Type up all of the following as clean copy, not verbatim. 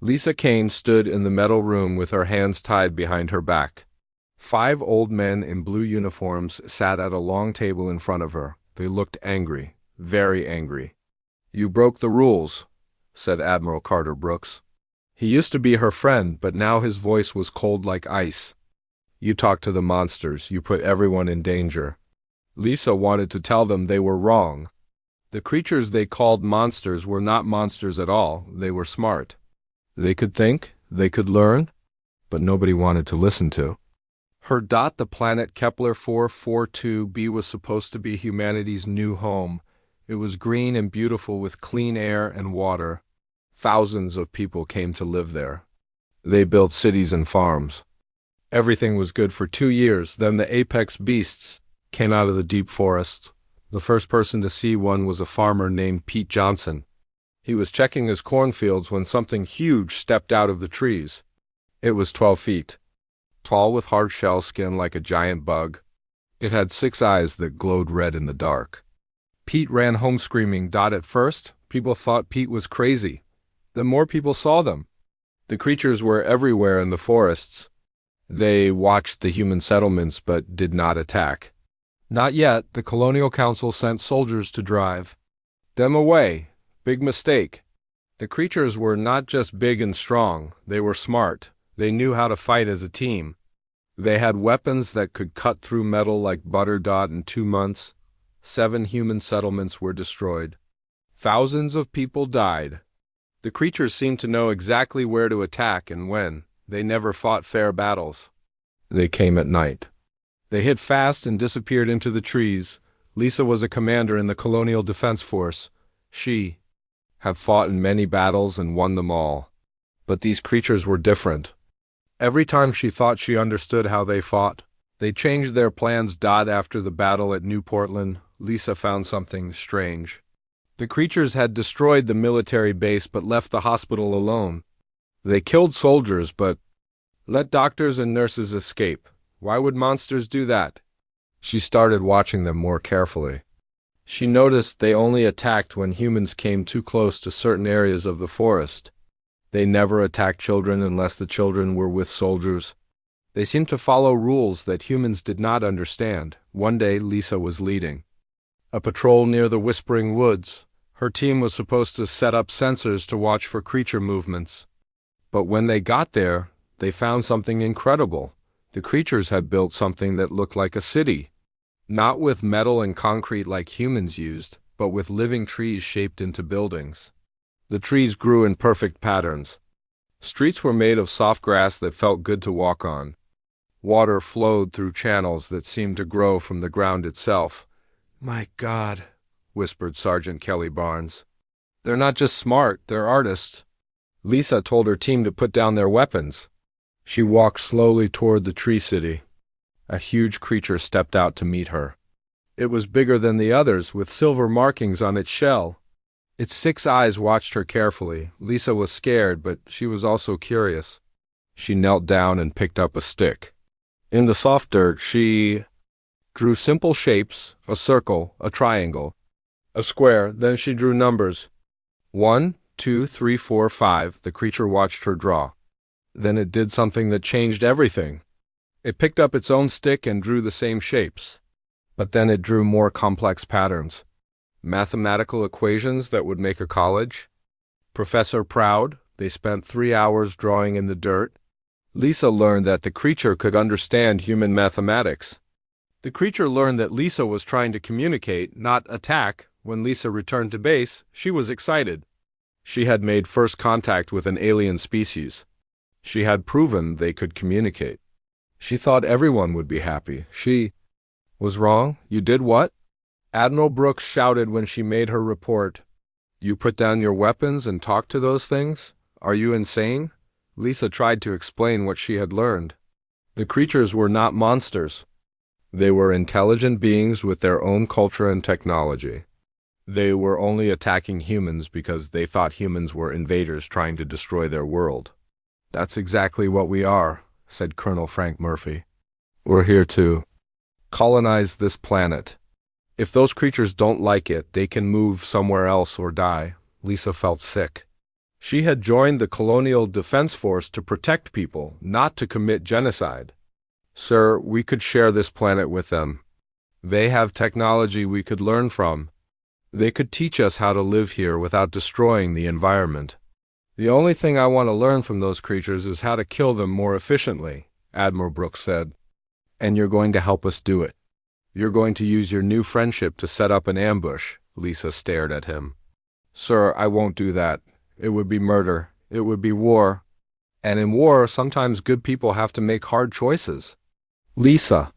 Lisa Kane stood in the metal room with her hands tied behind her back. 5 old men in blue uniforms sat at a long table in front of her. They looked angry, very angry. "You broke the rules," said Admiral Carter Brooks. He used to be her friend, but now his voice was cold like ice. "You talked to the monsters. You put everyone in danger." Lisa wanted to tell them they were wrong. The creatures they called monsters were not monsters at all. They were smart. They could think, they could learn, but nobody wanted to listen to. The planet Kepler 442b was supposed to be humanity's new home. It was green and beautiful with clean air and water. Thousands of people came to live there. They built cities and farms. Everything was good for 2 years. Then the apex beasts came out of the deep forests. The first person to see one was a farmer named Pete Johnson. He was checking his cornfields when something huge stepped out of the trees. It was 12 feet tall with hard shell skin like a giant bug. It had 6 eyes that glowed red in the dark. Pete ran home screaming. At first, people thought Pete was crazy. Then more people saw them. The creatures were everywhere in the forests. They watched the human settlements but did not attack. Not yet. The Colonial Council sent soldiers to drive them away. Big mistake. The creatures were not just big and strong. They were smart. They knew how to fight as a team. They had weapons that could cut through metal like butter. In 2 months, 7 human settlements were destroyed. Thousands of people died. The creatures seemed to know exactly where to attack and when. They never fought fair battles. They came at night. They hid fast and disappeared into the trees. Lisa was a commander in the Colonial Defense Force. She had fought in many battles and won them all. But these creatures were different. Every time she thought she understood how they fought, they changed their plans. After the battle at New Portland, Lisa found something strange. The creatures had destroyed the military base but left the hospital alone. They killed soldiers but let doctors and nurses escape. Why would monsters do that? She started watching them more carefully. She noticed they only attacked when humans came too close to certain areas of the forest. They never attacked children unless the children were with soldiers. They seemed to follow rules that humans did not understand. One day, Lisa was leading a patrol near the Whispering Woods. Her team was supposed to set up sensors to watch for creature movements. But when they got there, they found something incredible. The creatures had built something that looked like a city. Not with metal and concrete like humans used, but with living trees shaped into buildings. The trees grew in perfect patterns. Streets were made of soft grass that felt good to walk on. Water flowed through channels that seemed to grow from the ground itself. "My God," whispered Sergeant Kelly Barnes. "They're not just smart, they're artists." Lisa told her team to put down their weapons. She walked slowly toward the tree city. A huge creature stepped out to meet her. It was bigger than the others, with silver markings on its shell. Its 6 eyes watched her carefully. Lisa was scared, but she was also curious. She knelt down and picked up a stick. In the soft dirt, she drew simple shapes: a circle, a triangle, a square. Then she drew numbers. 1, 2, 3, 4, 5. The creature watched her draw. Then it did something that changed everything. It picked up its own stick and drew the same shapes. But then it drew more complex patterns. Mathematical equations that would make a college. Professor proud, they spent 3 hours drawing in the dirt. Lisa learned that the creature could understand human mathematics. The creature learned that Lisa was trying to communicate, not attack. When Lisa returned to base, she was excited. She had made first contact with an alien species. She had proven they could communicate. She thought everyone would be happy. She was wrong. "You did what?" Admiral Brooks shouted when she made her report. "You put down your weapons and talked to those things? Are you insane?" Lisa tried to explain what she had learned. The creatures were not monsters. They were intelligent beings with their own culture and technology. They were only attacking humans because they thought humans were invaders trying to destroy their world. "That's exactly what we are," said Colonel Frank Murphy. "We're here to colonize this planet. If those creatures don't like it, they can move somewhere else or die." Lisa felt sick. She had joined the Colonial Defense Force to protect people, not to commit genocide. Sir, we could share this planet with them. They have technology we could learn from. They could teach us how to live here without destroying the environment. The only thing I want to learn from those creatures is how to kill them more efficiently, Admiral Brooks said. And you're going to help us do it. You're going to use your new friendship to set up an ambush. Lisa stared at him. Sir, I won't do that. It would be murder. It would be war. And in war, sometimes good people have to make hard choices. Lisa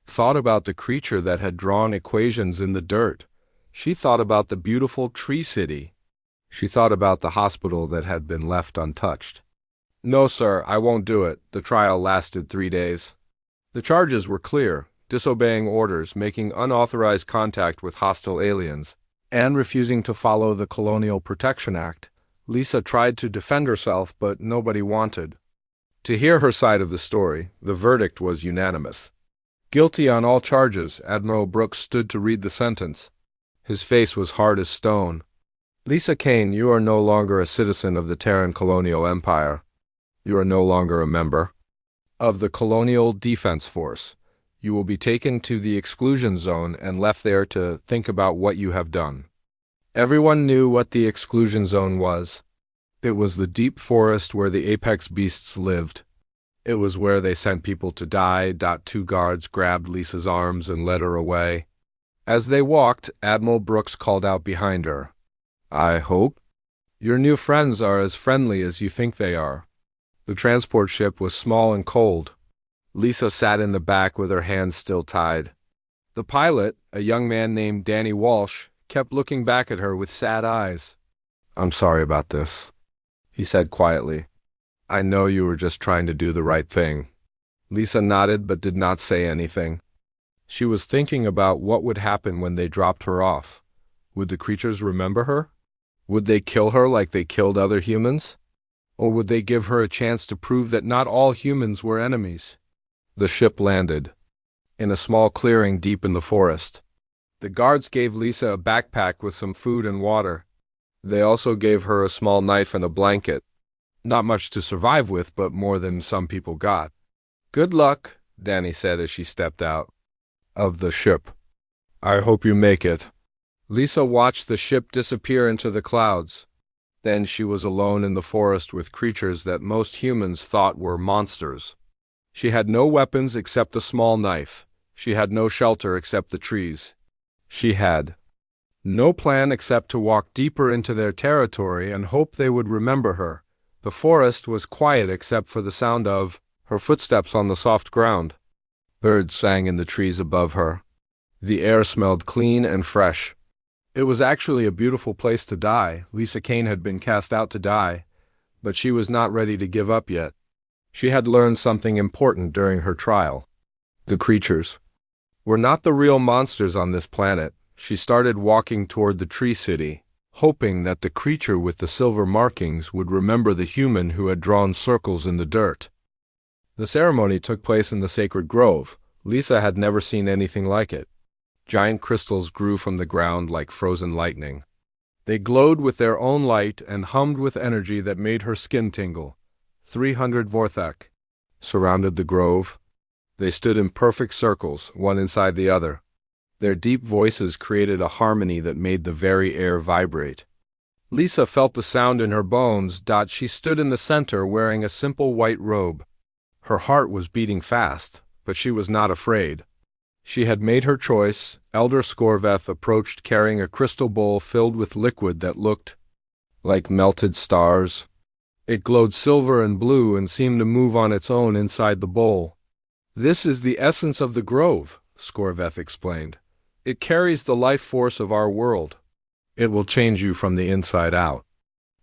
thought about the creature that had drawn equations in the dirt. She thought about the beautiful tree city. She thought about the hospital that had been left untouched. No, sir, I won't do it. The trial lasted 3 days. The charges were clear: disobeying orders, making unauthorized contact with hostile aliens, and refusing to follow the Colonial Protection Act. Lisa tried to defend herself, but nobody wanted to hear her side of the story. The verdict was unanimous. Guilty on all charges. Admiral Brooks stood to read the sentence. His face was hard as stone. Lisa Kane, you are no longer a citizen of the Terran Colonial Empire. You are no longer a member of the Colonial Defense Force. You will be taken to the exclusion zone and left there to think about what you have done. Everyone knew what the exclusion zone was. It was the deep forest where the apex beasts lived. It was where they sent people to die. 2 guards grabbed Lisa's arms and led her away. As they walked, Admiral Brooks called out behind her, I hope your new friends are as friendly as you think they are. The transport ship was small and cold. Lisa sat in the back with her hands still tied. The pilot, a young man named Danny Walsh, kept looking back at her with sad eyes. I'm sorry about this, he said quietly. I know you were just trying to do the right thing. Lisa nodded but did not say anything. She was thinking about what would happen when they dropped her off. Would the creatures remember her? Would they kill her like they killed other humans? Or would they give her a chance to prove that not all humans were enemies? The ship landed in a small clearing deep in the forest. The guards gave Lisa a backpack with some food and water. They also gave her a small knife and a blanket. Not much to survive with, but more than some people got. Good luck, Danny said as she stepped out of the ship. I hope you make it. Lisa watched the ship disappear into the clouds. Then she was alone in the forest with creatures that most humans thought were monsters. She had no weapons except a small knife. She had no shelter except the trees. She had no plan except to walk deeper into their territory and hope they would remember her. The forest was quiet except for the sound of her footsteps on the soft ground. Birds sang in the trees above her. The air smelled clean and fresh. It was actually a beautiful place to die. Lisa Kane had been cast out to die, but she was not ready to give up yet. She had learned something important during her trial. The creatures were not the real monsters on this planet. She started walking toward the tree city, hoping that the creature with the silver markings would remember the human who had drawn circles in the dirt. The ceremony took place in the sacred grove. Lisa had never seen anything like it. Giant crystals grew from the ground like frozen lightning. They glowed with their own light and hummed with energy that made her skin tingle. 300 Vorthak surrounded the grove. They stood in perfect circles, one inside the other. Their deep voices created a harmony that made the very air vibrate. Lisa felt the sound in her bones. She stood in the center wearing a simple white robe. Her heart was beating fast, but she was not afraid. She had made her choice. Elder Scorveth approached carrying a crystal bowl filled with liquid that looked like melted stars. It glowed silver and blue and seemed to move on its own inside the bowl. This is the essence of the grove, Scorveth explained. It carries the life force of our world. It will change you from the inside out.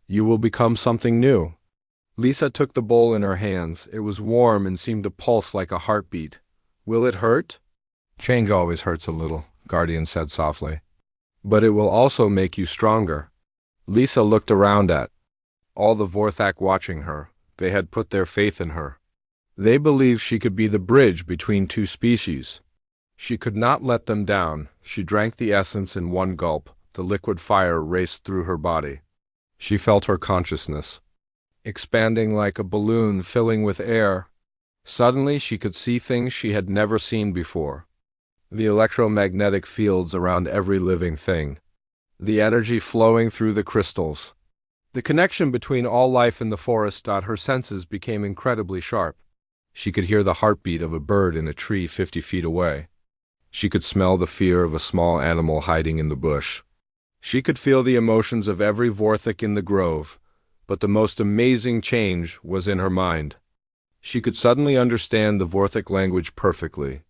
You will become something new. Lisa took the bowl in her hands. It was warm and seemed to pulse like a heartbeat. Will it hurt? Change always hurts a little, Guardian said softly. But it will also make you stronger. Lisa looked around at all the Vorthak watching her. They had put their faith in her. They believed she could be the bridge between two species. She could not let them down. She drank the essence in one gulp. The liquid fire raced through her body. She felt her consciousness expanding like a balloon filling with air. Suddenly she could see things she had never seen before. The electromagnetic fields around every living thing. The energy flowing through the crystals. The connection between all life in the forest. Her senses became incredibly sharp. She could hear the heartbeat of a bird in a tree 50 feet away. She could smell the fear of a small animal hiding in the bush. She could feel the emotions of every Vorthok in the grove, but the most amazing change was in her mind. She could suddenly understand the Vorthok language perfectly.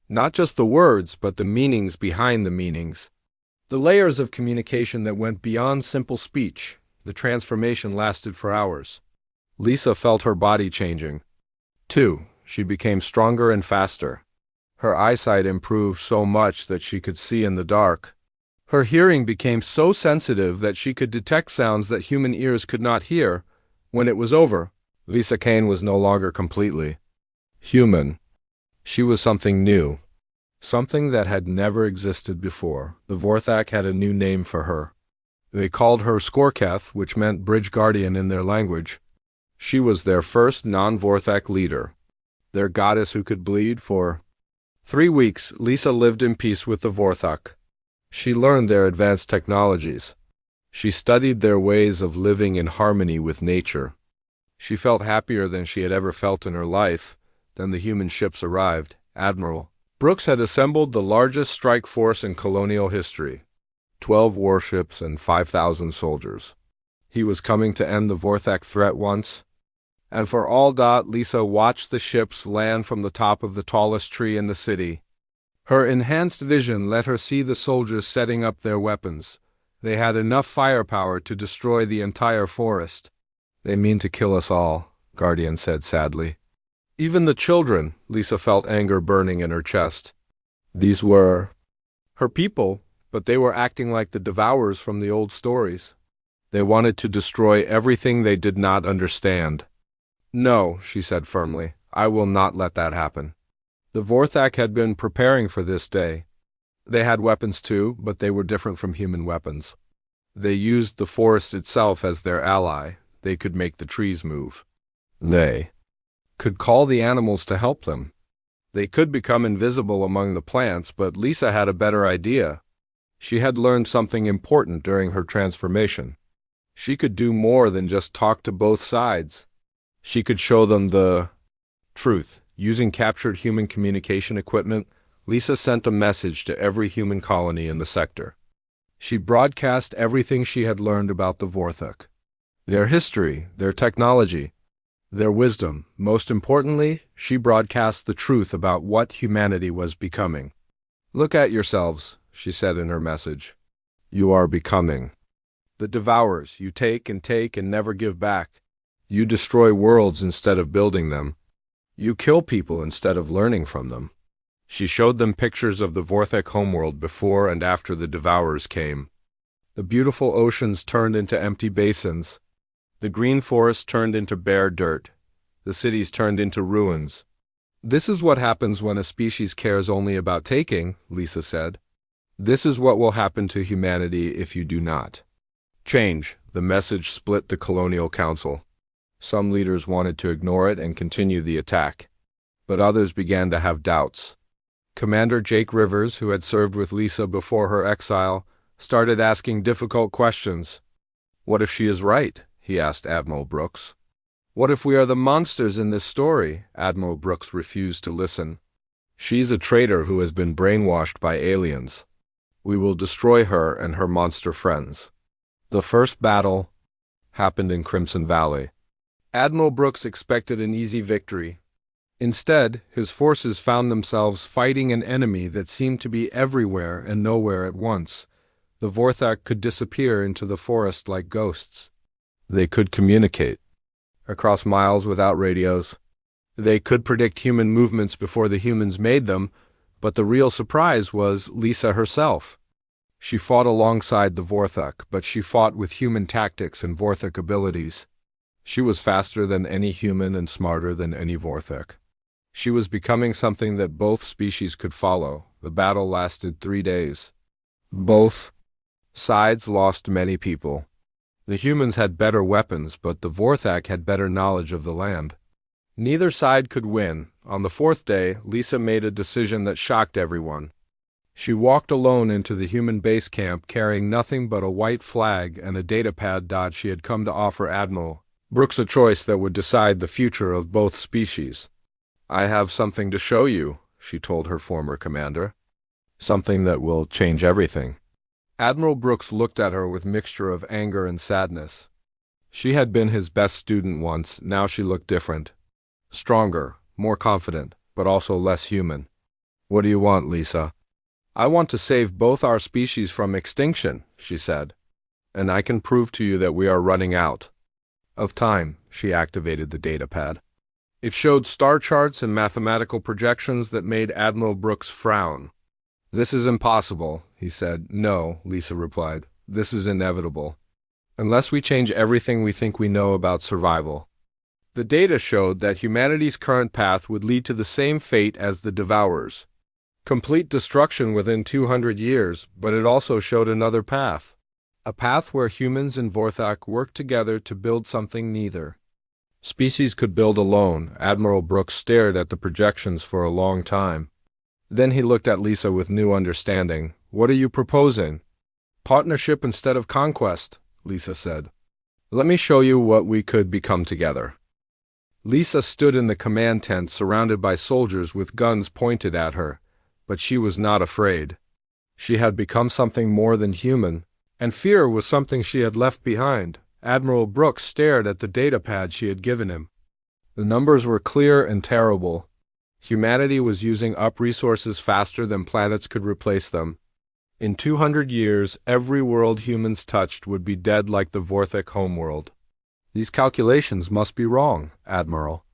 Not just the words, but the meanings behind the meanings. The layers of communication that went beyond simple speech. The transformation lasted for hours. Lisa felt her body changing. Too, she became stronger and faster. Her eyesight improved so much that she could see in the dark. Her hearing became so sensitive that she could detect sounds that human ears could not hear. When it was over, Lisa Kane was no longer completely human. She was something new. Something that had never existed before. The Vorthok had a new name for her. They called her Skorketh, which meant Bridge Guardian in their language. She was their first non-Vorthok leader. Their goddess who could bleed. For 3 weeks, Lisa lived in peace with the Vorthok. She learned their advanced technologies. She studied their ways of living in harmony with nature. She felt happier than she had ever felt in her life. Then the human ships arrived. Admiral Brooks had assembled the largest strike force in colonial history. 12 warships and 5,000 soldiers. He was coming to end the Vorthok threat once and for all. Lisa watched the ships land from the top of the tallest tree in the city. Her enhanced vision let her see the soldiers setting up their weapons. They had enough firepower to destroy the entire forest. They mean to kill us all, Guardian said sadly. Even the children. Lisa felt anger burning in her chest. These were her people, but they were acting like the devourers from the old stories. They wanted to destroy everything they did not understand. No, she said firmly, I will not let that happen. The Vorthok had been preparing for this day. They had weapons too, but they were different from human weapons. They used the forest itself as their ally. They could make the trees move. They could call the animals to help them. They could become invisible among the plants, but Lisa had a better idea. She had learned something important during her transformation. She could do more than just talk to both sides. She could show them the truth. Using captured human communication equipment, Lisa sent a message to every human colony in the sector. She broadcast everything she had learned about the Vorthok. Their history, their technology, their wisdom. Most importantly, she broadcast the truth about what humanity was becoming. Look at yourselves, she said in her message. You are becoming the devourers. You take and never give back. You destroy worlds instead of building them. You kill people instead of learning from them. She showed them pictures of the Vorthok homeworld before and after the devourers came. The beautiful oceans turned into empty basins. The green forest turned into bare dirt. The cities turned into ruins. This is what happens when a species cares only about taking, Lisa said. This is what will happen to humanity if you do not change. The message split the colonial council. Some leaders wanted to ignore it and continue the attack, but others began to have doubts. Commander Jake Rivers, who had served with Lisa before her exile, started asking difficult questions. What if she is right? He asked Admiral Brooks. What if we are the monsters in this story? Admiral Brooks refused to listen. She's a traitor who has been brainwashed by aliens. We will destroy her and her monster friends. The first battle happened in Crimson Valley. Admiral Brooks expected an easy victory. Instead, his forces found themselves fighting an enemy that seemed to be everywhere and nowhere at once. The Vorthok could disappear into the forest like ghosts. They could communicate across miles without radios. They could predict human movements before the humans made them, but the real surprise was Lisa herself. She fought alongside the Vorthok, but she fought with human tactics and Vorthok abilities. She was faster than any human and smarter than any Vorthok. She was becoming something that both species could follow. The battle lasted 3 days. Both sides lost many people. The humans had better weapons, but the Vorthak had better knowledge of the land. Neither side could win. On the fourth day, Lisa made a decision that shocked everyone. She walked alone into the human base camp carrying nothing but a white flag and a datapad. She had come to offer Admiral Brooks a choice that would decide the future of both species. "I have something to show you," she told her former commander. "Something that will change everything." Admiral Brooks looked at her with a mixture of anger and sadness. She had been his best student once, now she looked different. Stronger, more confident, but also less human. "What do you want, Lisa?" "I want to save both our species from extinction," she said. "And I can prove to you that we are running out of time." She activated the datapad. It showed star charts and mathematical projections that made Admiral Brooks frown. "This is impossible," he said. "No," Lisa replied. "This is inevitable. Unless we change everything we think we know about survival." The data showed that humanity's current path would lead to the same fate as the Devourers. Complete destruction within 200 years, but it also showed another path. A path where humans and Vorthak worked together to build something neither species could build alone. Admiral Brooks stared at the projections for a long time. Then he looked at Lisa with new understanding. "What are you proposing?" "Partnership instead of conquest," Lisa said. "Let me show you what we could become together." Lisa stood in the command tent surrounded by soldiers with guns pointed at her, but she was not afraid. She had become something more than human, and fear was something she had left behind. Admiral Brooks stared at the datapad she had given him. The numbers were clear and terrible. Humanity was using up resources faster than planets could replace them. In 200 years, every world humans touched would be dead like the Vorthak homeworld. "These calculations must be wrong, Admiral,"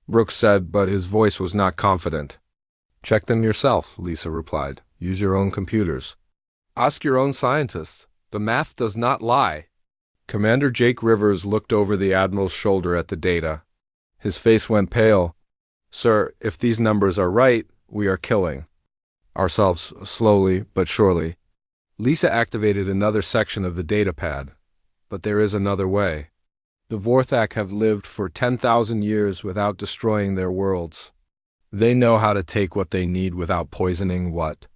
Brooks said, but his voice was not confident. "Check them yourself," Lisa replied. "Use your own computers. Ask your own scientists. The math does not lie." Commander Jake Rivers looked over the Admiral's shoulder at the data. His face went pale. "Sir, if these numbers are right, we are killing ourselves slowly but surely." Lisa activated another section of the datapad. "But there is another way. The Vorthak have lived for 10,000 years without destroying their worlds. They know how to take what they need without poisoning what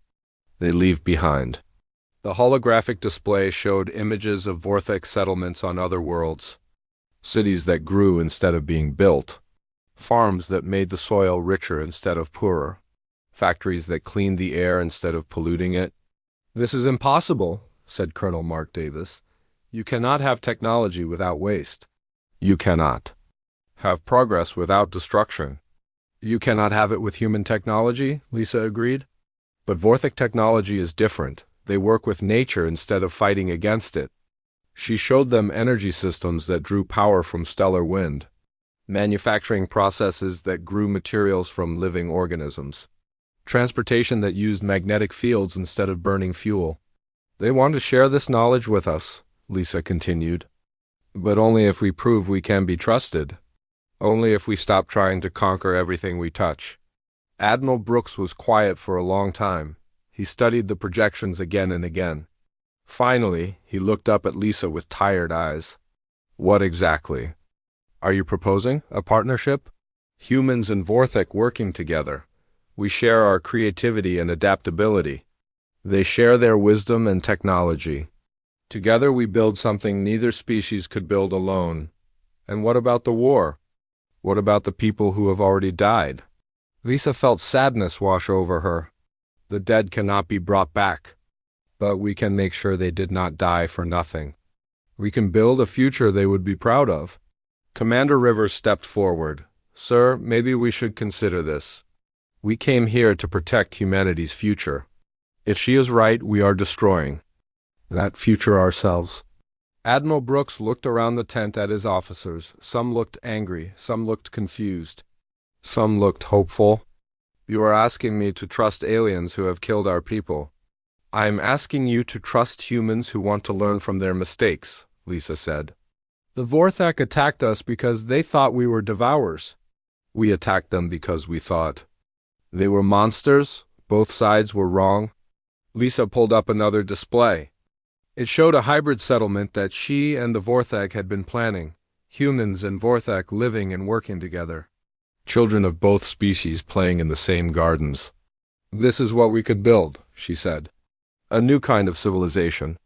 they leave behind." The holographic display showed images of Vorthak settlements on other worlds. Cities that grew instead of being built. Farms that made the soil richer instead of poorer. Factories that cleaned the air instead of polluting it. "This is impossible," said Colonel Mark Davis. "You cannot have technology without waste. You cannot have progress without destruction." "You cannot have it with human technology," Lisa agreed. "But Vorthak technology is different. They work with nature instead of fighting against it." She showed them energy systems that drew power from stellar wind. Manufacturing processes that grew materials from living organisms. Transportation that used magnetic fields instead of burning fuel. "They want to share this knowledge with us," Lisa continued. "But only if we prove we can be trusted. Only if we stop trying to conquer everything we touch." Admiral Brooks was quiet for a long time. He studied the projections again and again. Finally, he looked up at Lisa with tired eyes. "What exactly are you proposing? A partnership?" "Humans and Vorthak working together. We share our creativity and adaptability. They share their wisdom and technology. Together we build something neither species could build alone." "And what about the war? What about the people who have already died?" Lisa felt sadness wash over her. "The dead cannot be brought back. But we can make sure they did not die for nothing. We can build a future they would be proud of." Commander Rivers stepped forward. "Sir, maybe we should consider this. We came here to protect humanity's future. If she is right, we are destroying that future ourselves." Admiral Brooks looked around the tent at his officers. Some looked angry, some looked confused, some looked hopeful. "You are asking me to trust aliens who have killed our people." "I am asking you to trust humans who want to learn from their mistakes," Lisa said. "The Vorthak attacked us because they thought we were devourers. We attacked them because we thought they were monsters. Both sides were wrong." Lisa pulled up another display. It showed a hybrid settlement that she and the Vorthag had been planning, humans and Vorthag living and working together. Children of both species playing in the same gardens. "This is what we could build," she said. "A new kind of civilization.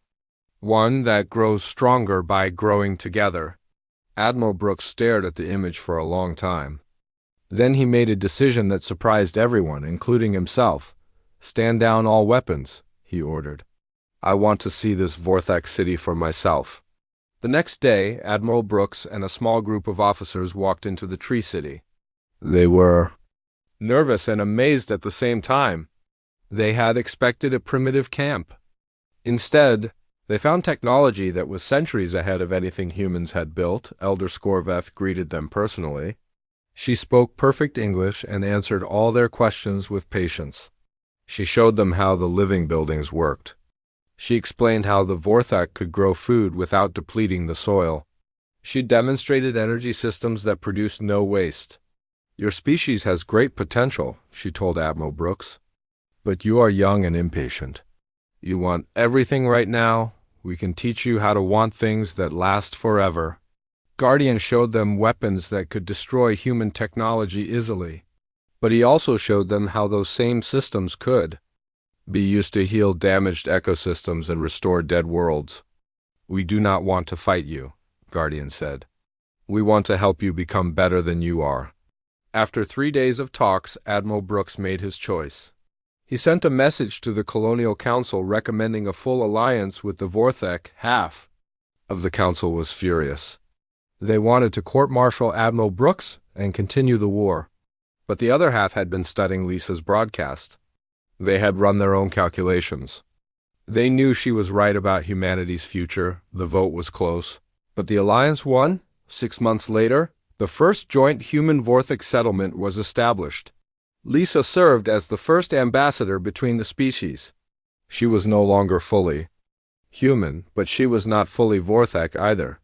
One that grows stronger by growing together." Admiral Brooks stared at the image for a long time. Then he made a decision that surprised everyone, including himself. "Stand down all weapons," he ordered. "I want to see this Vorthak city for myself." The next day, Admiral Brooks and a small group of officers walked into the Tree City. They were nervous and amazed at the same time. They had expected a primitive camp. Instead, they found technology that was centuries ahead of anything humans had built. Elder Scorveth greeted them personally. She spoke perfect English and answered all their questions with patience. She showed them how the living buildings worked. She explained how the Vorthak could grow food without depleting the soil. She demonstrated energy systems that produced no waste. "Your species has great potential," she told Admiral Brooks. "But you are young and impatient. You want everything right now. We can teach you how to want things that last forever." Guardian showed them weapons that could destroy human technology easily. But he also showed them how those same systems could be used to heal damaged ecosystems and restore dead worlds. "We do not want to fight you," Guardian said. "We want to help you become better than you are." After 3 days of talks, Admiral Brooks made his choice. He sent a message to the Colonial Council recommending a full alliance with the Vorthak. Half of the council was furious. They wanted to court-martial Admiral Brooks and continue the war. But the other half had been studying Lisa's broadcast. They had run their own calculations. They knew she was right about humanity's future. The vote was close. But the alliance won. 6 months later, the first joint human Vorthak settlement was established. Lisa served as the first ambassador between the species. She was no longer fully human, but she was not fully Vorthak either.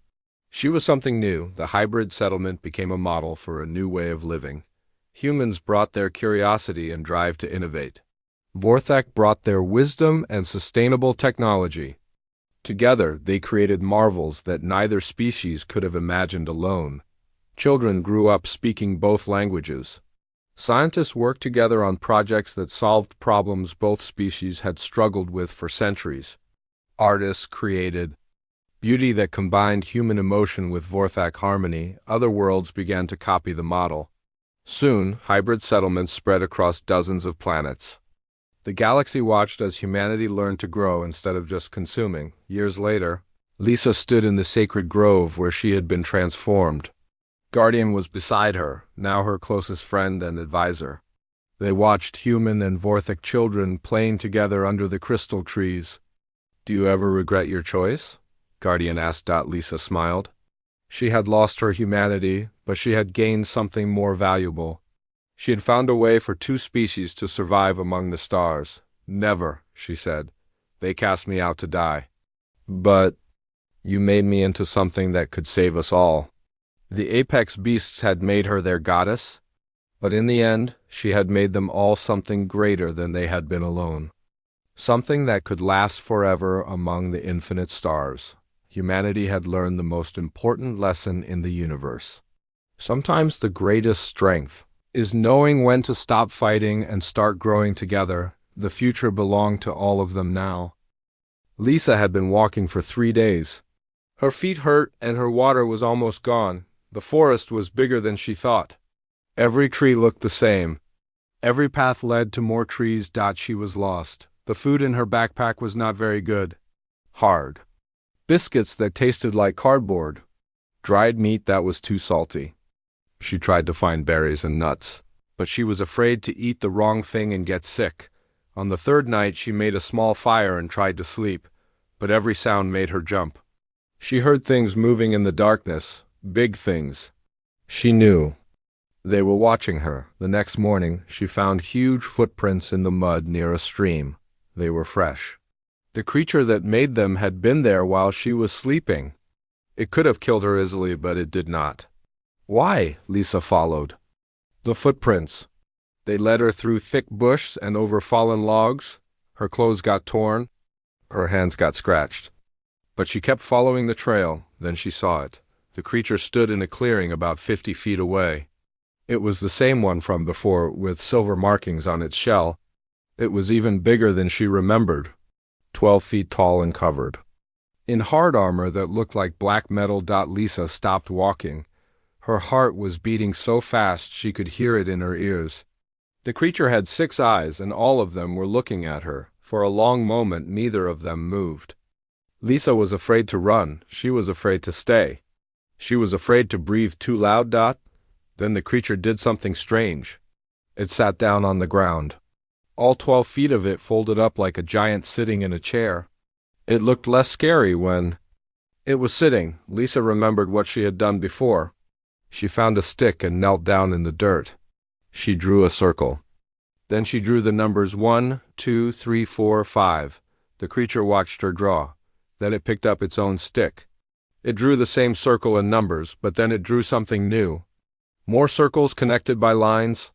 She was something new. The hybrid settlement became a model for a new way of living. Humans brought their curiosity and drive to innovate. Vorthak brought their wisdom and sustainable technology. Together, they created marvels that neither species could have imagined alone. Children grew up speaking both languages. Scientists worked together on projects that solved problems both species had struggled with for centuries. Artists created beauty that combined human emotion with Vorthak harmony. Other worlds began to copy the model. Soon, hybrid settlements spread across dozens of planets. The galaxy watched as humanity learned to grow instead of just consuming. Years later, Lisa stood in the sacred grove where she had been transformed. Guardian was beside her, now her closest friend and advisor. They watched human and Vorthak children playing together under the crystal trees. "Do you ever regret your choice?" Guardian asked. Lisa smiled. She had lost her humanity, but she had gained something more valuable. She had found a way for 2 species to survive among the stars. "Never," she said. "They cast me out to die. But you made me into something that could save us all." The apex beasts had made her their goddess, but in the end, she had made them all something greater than they had been alone. Something that could last forever among the infinite stars. Humanity had learned the most important lesson in the universe. Sometimes the greatest strength is knowing when to stop fighting and start growing together. The future belonged to all of them now. Lisa had been walking for 3 days. Her feet hurt and her water was almost gone. The forest was bigger than she thought. Every tree looked the same. Every path led to more trees. She was lost. The food in her backpack was not very good. Hard. Biscuits that tasted like cardboard. Dried meat that was too salty. She tried to find berries and nuts, but she was afraid to eat the wrong thing and get sick. On the 3rd night, she made a small fire and tried to sleep, but every sound made her jump. She heard things moving in the darkness, big things. She knew they were watching her. The next morning, she found huge footprints in the mud near a stream. They were fresh. The creature that made them had been there while she was sleeping. It could have killed her easily, but it did not. "Why?" Lisa followed. The footprints. They led her through thick bush and over fallen logs. Her clothes got torn. Her hands got scratched. But she kept following the trail, then she saw it. The creature stood in a clearing about 50 feet away. It was the same one from before, with silver markings on its shell. It was even bigger than she remembered, 12 feet tall and covered in hard armor that looked like black metal. Lisa stopped walking. Her heart was beating so fast she could hear it in her ears. The creature had 6 eyes, and all of them were looking at her. For a long moment, neither of them moved. Lisa was afraid to run. She was afraid to stay. She was afraid to breathe too loud. Then the creature did something strange. It sat down on the ground. All 12 feet of it folded up like a giant sitting in a chair. It looked less scary when it was sitting. Lisa remembered what she had done before. She found a stick and knelt down in the dirt. She drew a circle. Then she drew the numbers 1, 2, 3, 4, 5. The creature watched her draw. Then it picked up its own stick. It drew the same circle and numbers, but then it drew something new. More circles connected by lines.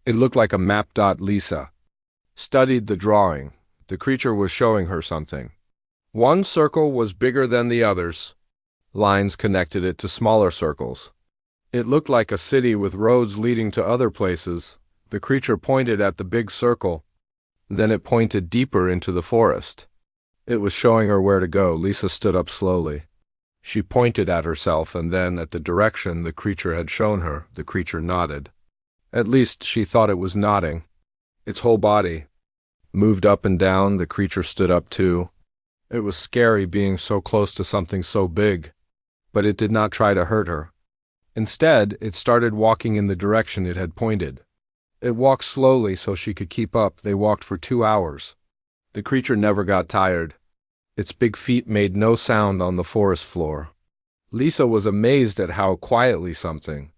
It looked like a map. Lisa studied the drawing. The creature was showing her something. One circle was bigger than the others. Lines connected it to smaller circles. It looked like a city with roads leading to other places. The creature pointed at the big circle. Then it pointed deeper into the forest. It was showing her where to go. Lisa stood up slowly. She pointed at herself and then at the direction the creature had shown her. The creature nodded. At least she thought it was nodding. Its whole body moved up and down. The creature stood up too. It was scary being so close to something so big, but it did not try to hurt her. Instead, it started walking in the direction it had pointed. It walked slowly so she could keep up. They walked for 2 hours. The creature never got tired. Its big feet made no sound on the forest floor. Lisa was amazed at how quietly something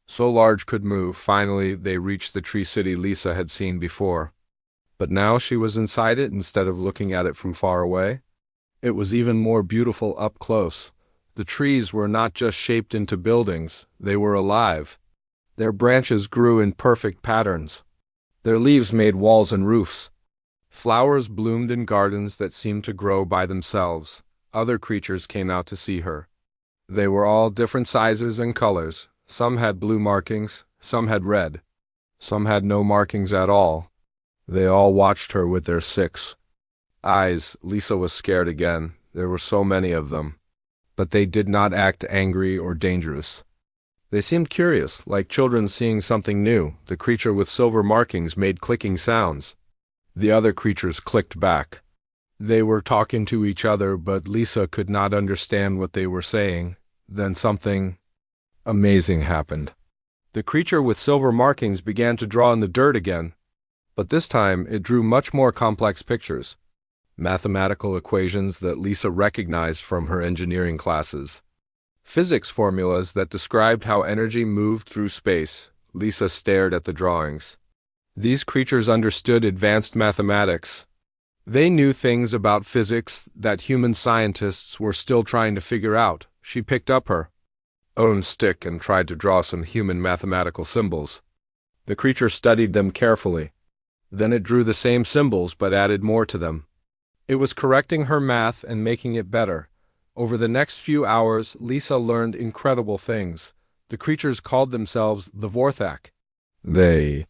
so large could move. Finally, they reached the tree city Lisa had seen before. But now she was inside it instead of looking at it from far away. It was even more beautiful up close. The trees were not just shaped into buildings, they were alive. Their branches grew in perfect patterns. Their leaves made walls and roofs. Flowers bloomed in gardens that seemed to grow by themselves. Other creatures came out to see her. They were all different sizes and colors. Some had blue markings, some had red. Some had no markings at all. They all watched her with their 6 eyes. Lisa was scared again. There were so many of them. But they did not act angry or dangerous. They seemed curious, like children seeing something new. The creature with silver markings made clicking sounds. The other creatures clicked back. They were talking to each other, but Lisa could not understand what they were saying. Then something amazing happened. The creature with silver markings began to draw in the dirt again. But this time it drew much more complex pictures. Mathematical equations that Lisa recognized from her engineering classes. Physics formulas that described how energy moved through space. Lisa stared at the drawings. These creatures understood advanced mathematics. They knew things about physics that human scientists were still trying to figure out. She picked up her own stick and tried to draw some human mathematical symbols. The creature studied them carefully. Then it drew the same symbols but added more to them. It was correcting her math and making it better. Over the next few hours, Lisa learned incredible things. The creatures called themselves the Vorthak. They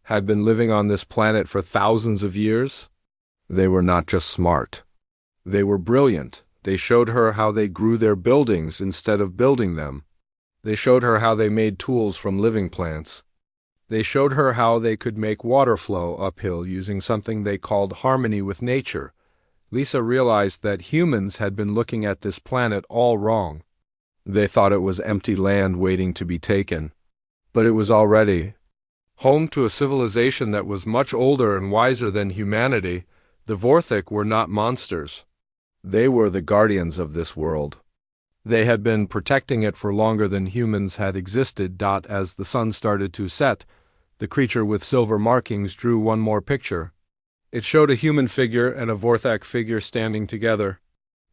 had been living on this planet for thousands of years. They were not just smart. They were brilliant. They showed her how they grew their buildings instead of building them. They showed her how they made tools from living plants. They showed her how they could make water flow uphill using something they called harmony with nature. Lisa realized that humans had been looking at this planet all wrong. They thought it was empty land waiting to be taken. But it was already home to a civilization that was much older and wiser than humanity. The Vorthak were not monsters. They were the guardians of this world. They had been protecting it for longer than humans had existed. As the sun started to set, the creature with silver markings drew one more picture. It showed a human figure and a Vorthak figure standing together.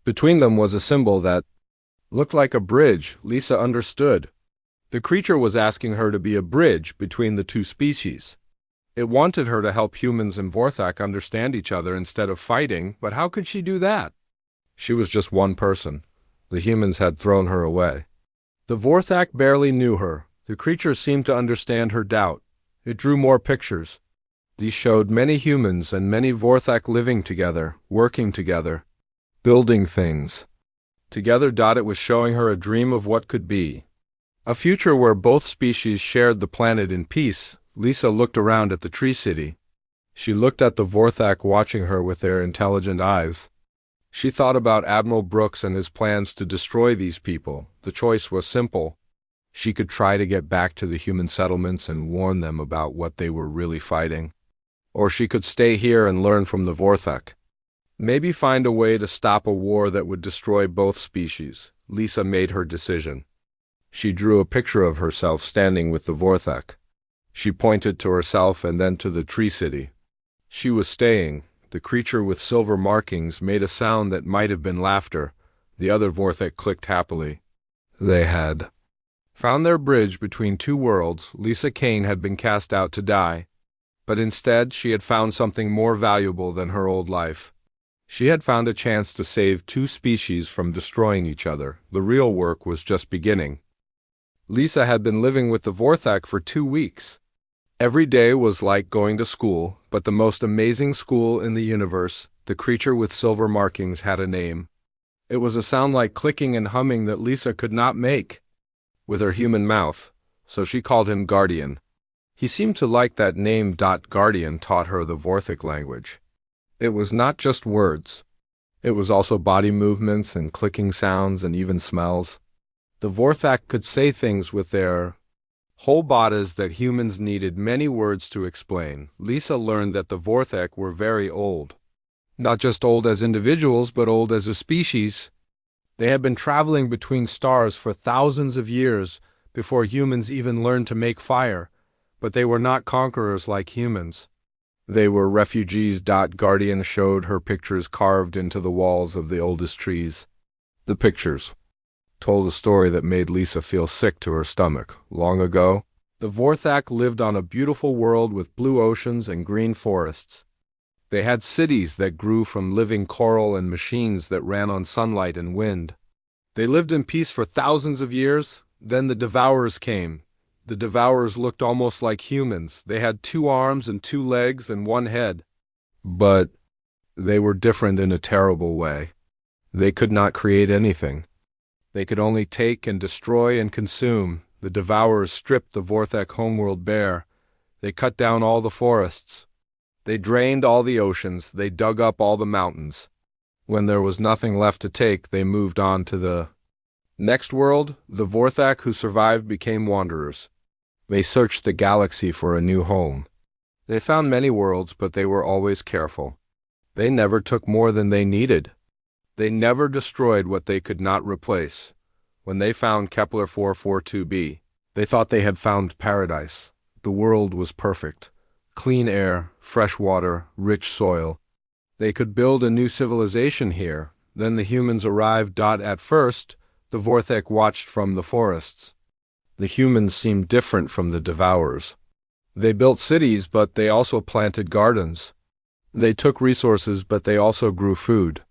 Between them was a symbol that looked like a bridge. Lisa understood. The creature was asking her to be a bridge between the two species. It wanted her to help humans and Vorthak understand each other instead of fighting, but how could she do that? She was just one person. The humans had thrown her away. The Vorthak barely knew her. The creature seemed to understand her doubt. It drew more pictures. These showed many humans and many Vorthak living together, working together, building things. Together, it was showing her a dream of what could be. A future where both species shared the planet in peace. Lisa looked around at the tree city. She looked at the Vorthak watching her with their intelligent eyes. She thought about Admiral Brooks and his plans to destroy these people. The choice was simple. She could try to get back to the human settlements and warn them about what they were really fighting. Or she could stay here and learn from the Vorthak. Maybe find a way to stop a war that would destroy both species. Lisa made her decision. She drew a picture of herself standing with the Vorthak. She pointed to herself and then to the tree city. She was staying. The creature with silver markings made a sound that might have been laughter. The other Vorthak clicked happily. They had found their bridge between two worlds. Lisa Kane had been cast out to die. But instead, she had found something more valuable than her old life. She had found a chance to save two species from destroying each other. The real work was just beginning. Lisa had been living with the Vorthak for 2 weeks. Every day was like going to school, but the most amazing school in the universe, the creature with silver markings, had a name. It was a sound like clicking and humming that Lisa could not make with her human mouth, so she called him Guardian. He seemed to like that name. Guardian taught her the Vorthak language. It was not just words. It was also body movements and clicking sounds and even smells. The Vorthak could say things with their whole bodies that humans needed many words to explain. Lisa learned that the Vorthak were very old. Not just old as individuals, but old as a species. They had been traveling between stars for thousands of years before humans even learned to make fire. But they were not conquerors like humans. They were refugees. Guardian showed her pictures carved into the walls of the oldest trees. The pictures told a story that made Lisa feel sick to her stomach. Long ago, the Vorthak lived on a beautiful world with blue oceans and green forests. They had cities that grew from living coral and machines that ran on sunlight and wind. They lived in peace for thousands of years. Then the Devourers came. The Devourers looked almost like humans. They had 2 arms and 2 legs and 1 head. But they were different in a terrible way. They could not create anything. They could only take and destroy and consume. The Devourers stripped the Vorthak homeworld bare. They cut down all the forests. They drained all the oceans. They dug up all the mountains. When there was nothing left to take, they moved on to the next world. The Vorthak who survived became wanderers. They searched the galaxy for a new home. They found many worlds, but they were always careful. They never took more than they needed. They never destroyed what they could not replace. When they found Kepler 442b, they thought they had found paradise. The world was perfect. Clean air, fresh water, rich soil. They could build a new civilization here. Then the humans arrived. At first, the Vorthak watched from the forests. The humans seemed different from the Devourers. They built cities, but they also planted gardens. They took resources, but they also grew food.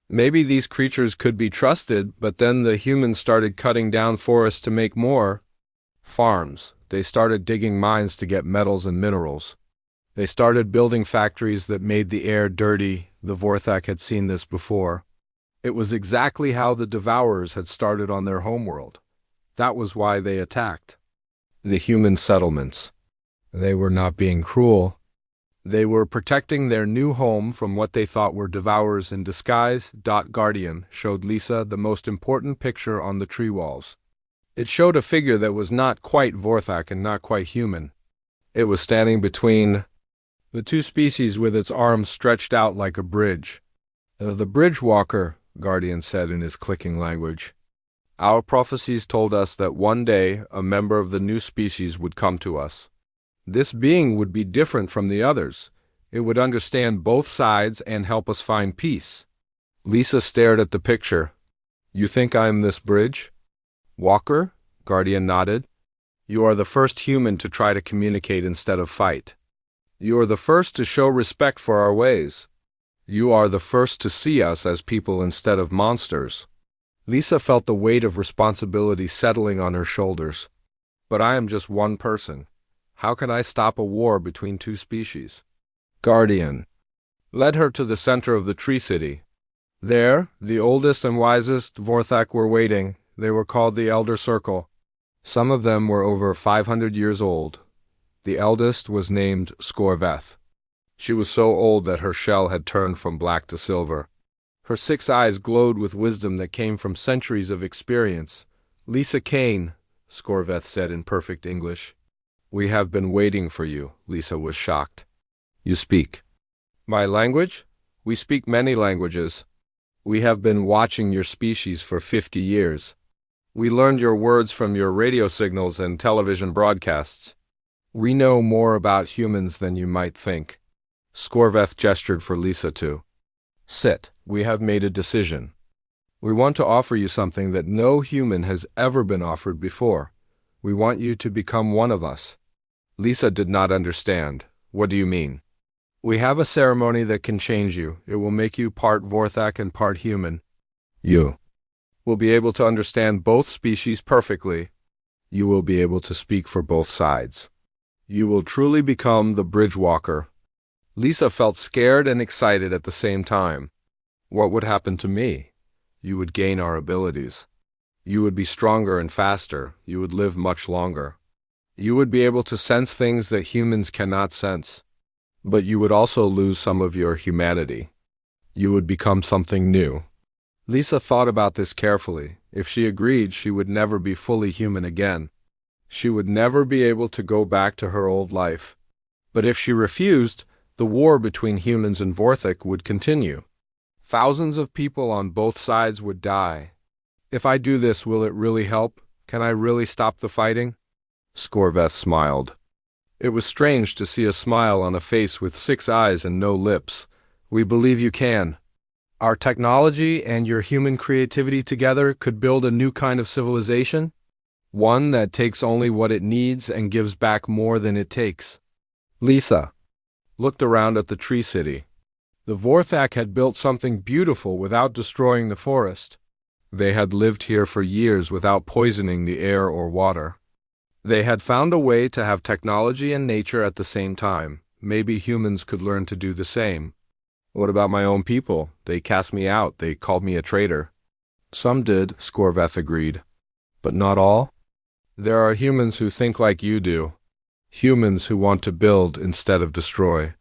Maybe these creatures could be trusted, but then the humans started cutting down forests to make more farms. They started digging mines to get metals and minerals. They started building factories that made the air dirty. The Vorthak had seen this before. It was exactly how the Devourers had started on their homeworld. That was why they attacked the human settlements. They were not being cruel. They were protecting their new home from what they thought were Devourers in disguise. Guardian showed Lisa the most important picture on the tree walls. It showed a figure that was not quite Vorthak and not quite human. It was standing between the two species with its arms stretched out like a bridge. The bridge walker, Guardian said in his clicking language. Our prophecies told us that one day a member of the new species would come to us. This being would be different from the others. It would understand both sides and help us find peace. Lisa stared at the picture. You think I'm this bridge? Walker? Guardian nodded. You are the first human to try to communicate instead of fight. You are the first to show respect for our ways. You are the first to see us as people instead of monsters. Lisa felt the weight of responsibility settling on her shoulders. But I am just one person. How can I stop a war between two species? Guardian led her to the center of the tree city. There, the oldest and wisest Vorthak were waiting. They were called the Elder Circle. Some of them were over 500 years old. The eldest was named Scorveth. She was so old that her shell had turned from black to silver. Her 6 eyes glowed with wisdom that came from centuries of experience. Lisa Kane, Scorveth said in perfect English. We have been waiting for you, Lisa was shocked. You speak. My language? We speak many languages. We have been watching your species for 50 years. We learned your words from your radio signals and television broadcasts. We know more about humans than you might think. Scorveth gestured for Lisa to sit. We have made a decision. We want to offer you something that no human has ever been offered before. We want you to become one of us. Lisa did not understand. What do you mean? We have a ceremony that can change you. It will make you part Vorthak and part human. You will be able to understand both species perfectly. You will be able to speak for both sides. You will truly become the bridge walker. Lisa felt scared and excited at the same time. What would happen to me? You would gain our abilities. You would be stronger and faster. You would live much longer. You would be able to sense things that humans cannot sense. But you would also lose some of your humanity. You would become something new. Lisa thought about this carefully. If she agreed, she would never be fully human again. She would never be able to go back to her old life. But if she refused, the war between humans and Vorthak would continue. Thousands of people on both sides would die. If I do this, will it really help? Can I really stop the fighting? Scorveth smiled. It was strange to see a smile on a face with 6 eyes and no lips. We believe you can. Our technology and your human creativity together could build a new kind of civilization. One that takes only what it needs and gives back more than it takes. Lisa looked around at the tree city. The Vorthak had built something beautiful without destroying the forest. They had lived here for years without poisoning the air or water. They had found a way to have technology and nature at the same time. Maybe humans could learn to do the same. What about my own people? They cast me out. They called me a traitor. Some did, Scorveth agreed. But not all? There are humans who think like you do. Humans who want to build instead of destroy.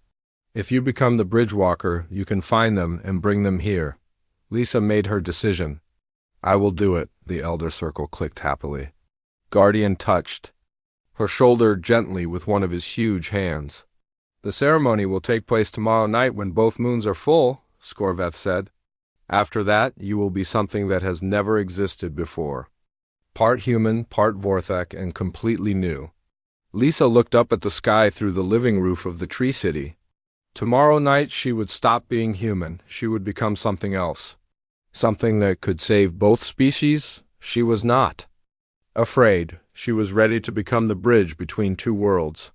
If you become the bridge walker, you can find them and bring them here. Lisa made her decision. I will do it, the Elder Circle clicked happily. Guardian touched her shoulder gently with one of his huge hands. The ceremony will take place tomorrow night when both moons are full, Scorveth said. After that, you will be something that has never existed before. Part human, part Vorthak, and completely new. Lisa looked up at the sky through the living roof of the tree city. Tomorrow night she would stop being human. She would become something else. Something that could save both species. She was not afraid. She was ready to become the bridge between two worlds.